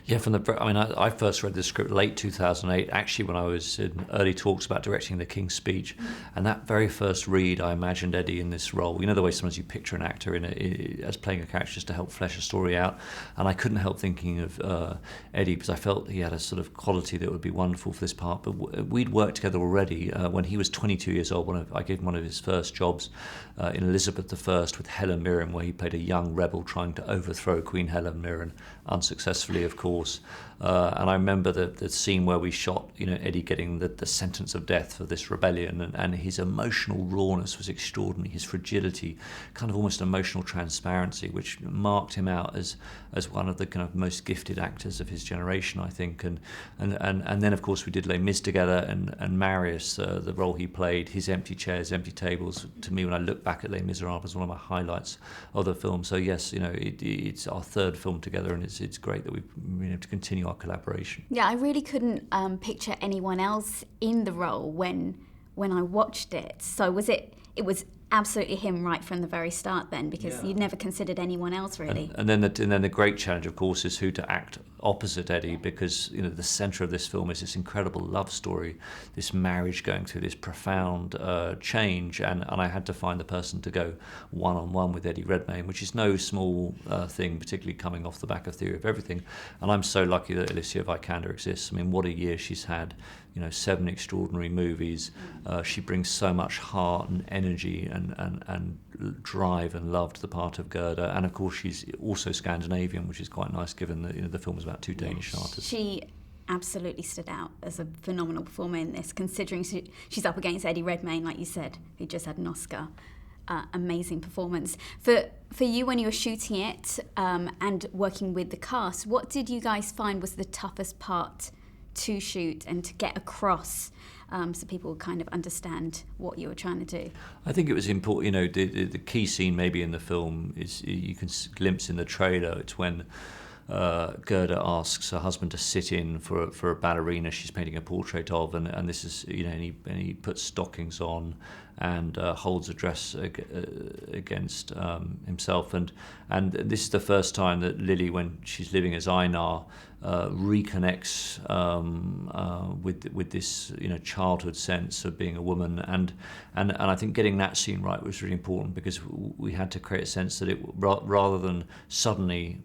Yeah, I first read the script late 2008, actually when I was in early talks about directing The King's Speech, and that very first read, I imagined Eddie in this role. You know the way sometimes you picture an actor as playing a character just to help flesh a story out, and I couldn't help thinking of Eddie because I felt he had a sort of quality that would be wonderful for this part. But we'd worked together already when he was 22 years old. I gave him one of his first jobs in Elizabeth I with Helen Mirren, where he played a young rebel trying to overthrow Queen Helen Mirren, unsuccessfully, of course. And I remember the scene where we shot, Eddie getting the sentence of death for this rebellion, and his emotional rawness was extraordinary. His fragility, kind of almost emotional transparency, which marked him out as one of the kind of most gifted actors of his generation, I think. And then of course we did Les Mis together, and Marius, the role he played, his empty chairs, empty tables. To me, when I look back at Les Miserables, was one of my highlights of the film. So yes, it's our third film together, and it's great that we've been able to continue our collaboration. Yeah, I really couldn't picture anyone else in the role when I watched it. So it was absolutely him right from the very start then, because you'd never considered anyone else really. And then the great challenge, of course, is who to act opposite Eddie, because the centre of this film is this incredible love story, this marriage going through this profound change, and I had to find the person to go one-on-one with Eddie Redmayne, which is no small thing, particularly coming off the back of Theory of Everything. And I'm so lucky that Alicia Vikander exists. I mean, what a year she's had. 7 extraordinary movies. She brings so much heart and energy and drive and love to the part of Gerda. And of course, she's also Scandinavian, which is quite nice given that the film is about 2 Danish artists. She absolutely stood out as a phenomenal performer in this, considering she's up against Eddie Redmayne, like you said, who just had an Oscar. Amazing performance. For you, when you were shooting it and working with the cast, what did you guys find was the toughest part to shoot and to get across, so people would kind of understand what you were trying to do? I think it was important. The key scene maybe in the film is, you can glimpse in the trailer, it's when Gerda asks her husband to sit in for a ballerina she's painting a portrait of, and this is and he puts stockings on and holds a dress against himself, and this is the first time that Lily, when she's living as Einar, reconnects with this childhood sense of being a woman, and I think getting that scene right was really important, because we had to create a sense that it, rather than suddenly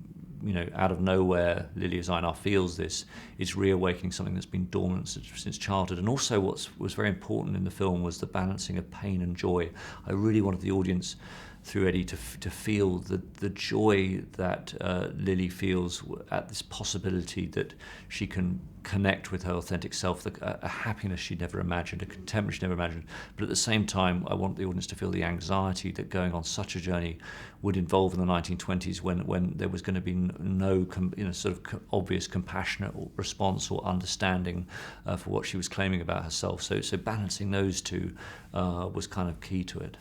out of nowhere, Lily as Einar feels this, it's reawakening something that's been dormant since childhood. And also what was very important in the film was the balancing of pain and joy. I really wanted the audience, through Eddie, to feel the joy that Lily feels at this possibility that she can connect with her authentic self, a happiness she'd never imagined, a contentment she'd never imagined. But at the same time, I want the audience to feel the anxiety that going on such a journey would involve in the 1920s, when there was going to be no sort of obvious compassionate response or understanding for what she was claiming about herself. So balancing those two was kind of key to it.